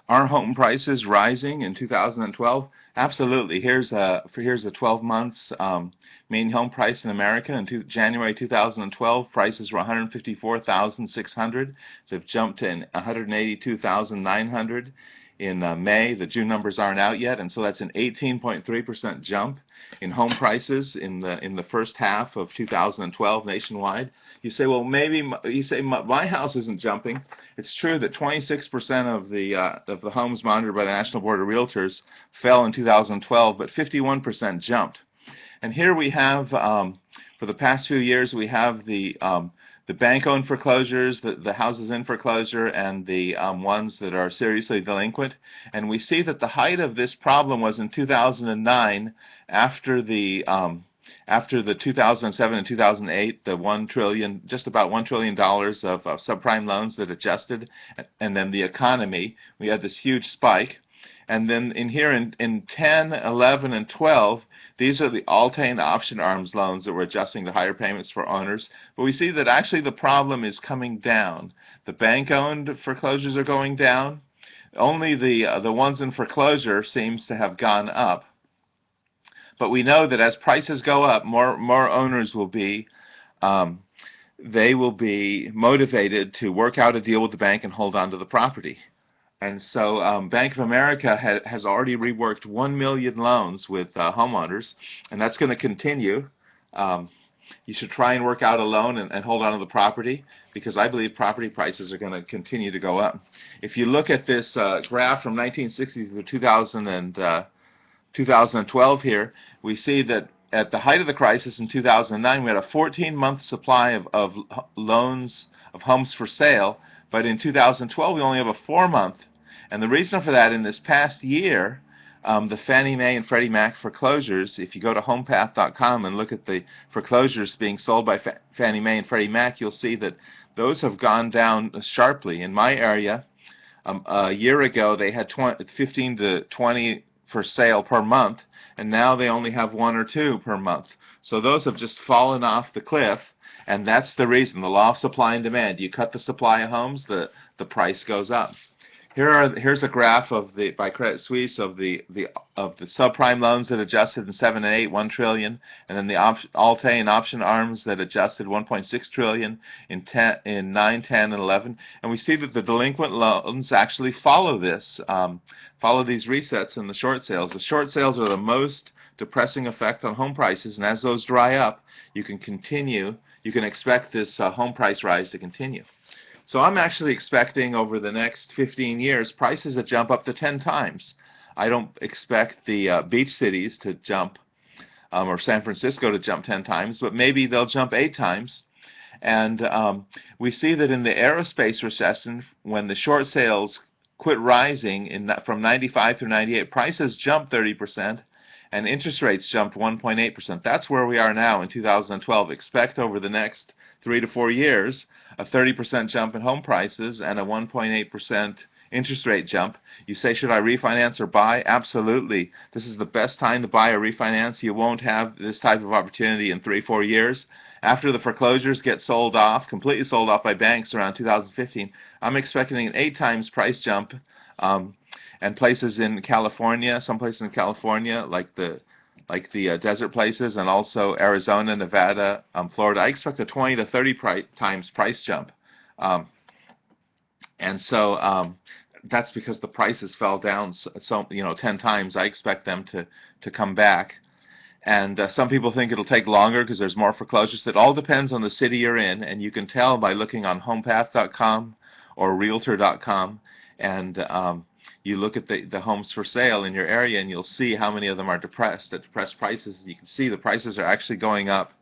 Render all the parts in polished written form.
Are home prices rising in 2012? Absolutely. Here's a 12 months median home price in America in January 2012. Prices were 154,600. They've jumped to 182,900 in May. The June numbers aren't out yet, and so that's an 18.3% jump in home prices in the first half of 2012 nationwide. You say, well, maybe you say my house isn't jumping. It's true that 26% of the homes monitored by the National Board of Realtors fell in 2012, but 51% jumped. And here we have, for the past few years, we have the bank-owned foreclosures, the houses in foreclosure, and the ones that are seriously delinquent. And we see that the height of this problem was in 2009, after the 2007 and 2008, the just about $1 trillion of subprime loans that adjusted, and then the economy, we had this huge spike. And then in 10, 11, and 12, these are the Alt-A and option arms loans that were adjusting the higher payments for owners. But we see that actually the problem is coming down. The bank-owned foreclosures are going down. Only the ones in foreclosure seems to have gone up. But we know that as prices go up, more owners will be they will be motivated to work out a deal with the bank and hold on to the property. And so Bank of America has already reworked 1 million loans with homeowners, and that's going to continue. You should try and work out a loan and hold on to the property, because I believe property prices are going to continue to go up. If you look at this graph from 1960 to 2012 here, we see that at the height of the crisis in 2009, we had a 14-month supply of loans, of homes for sale, but in 2012 we only have a 4-month. And the reason for that, in this past year, the Fannie Mae and Freddie Mac foreclosures, if you go to homepath.com and look at the foreclosures being sold by Fannie Mae and Freddie Mac, you'll see that those have gone down sharply. In my area, a year ago they had 15 to 20 for sale per month, and now they only have 1 or 2 per month. So those have just fallen off the cliff, and that's the reason, the law of supply and demand. You cut the supply of homes, the price goes up. Here's a graph by Credit Suisse of the subprime loans that adjusted in 7 and 8, $1 trillion, and then the Alt-A and option arms that adjusted $1.6 trillion in 9, 10, and 11. And we see that the delinquent loans actually follow these resets in the short sales. The short sales are the most depressing effect on home prices, and as those dry up, you can expect this home price rise to continue. So I'm actually expecting over the next 15 years prices to jump up to 10 times. I don't expect the beach cities to jump, or San Francisco to jump 10 times, but maybe they'll jump 8 times. And we see that in the aerospace recession, when the short sales quit rising from 95 through 98, prices jumped 30%, and interest rates jumped 1.8%. That's where we are now in 2012. Expect over the next 3 to 4 years a 30% jump in home prices and a 1.8% interest rate jump. You say, should I refinance or buy? Absolutely. This is the best time to buy or refinance. You won't have this type of opportunity in 3 or 4 years. After the foreclosures get sold off, completely sold off by banks around 2015, I'm expecting an 8 times price jump. And places in California, some places in California, like the desert places, and also Arizona, Nevada, Florida, I expect a 20 to 30 times price jump. And so that's because the prices fell down 10 times. I expect them to come back. And some people think it'll take longer because there's more foreclosures. It all depends on the city you're in, and you can tell by looking on homepath.com or realtor.com, and you look at the homes for sale in your area, and you'll see how many of them are depressed, at depressed prices. You can see the prices are actually going up,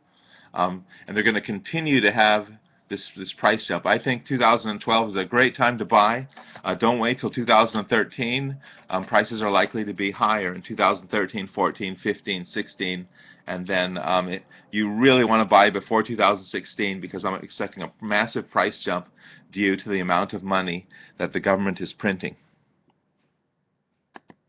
and they're going to continue to have this price jump. I think 2012 is a great time to buy. Don't wait till 2013. Prices are likely to be higher in 2013, 14, 15, 16, and then you really want to buy before 2016, because I'm expecting a massive price jump due to the amount of money that the government is printing.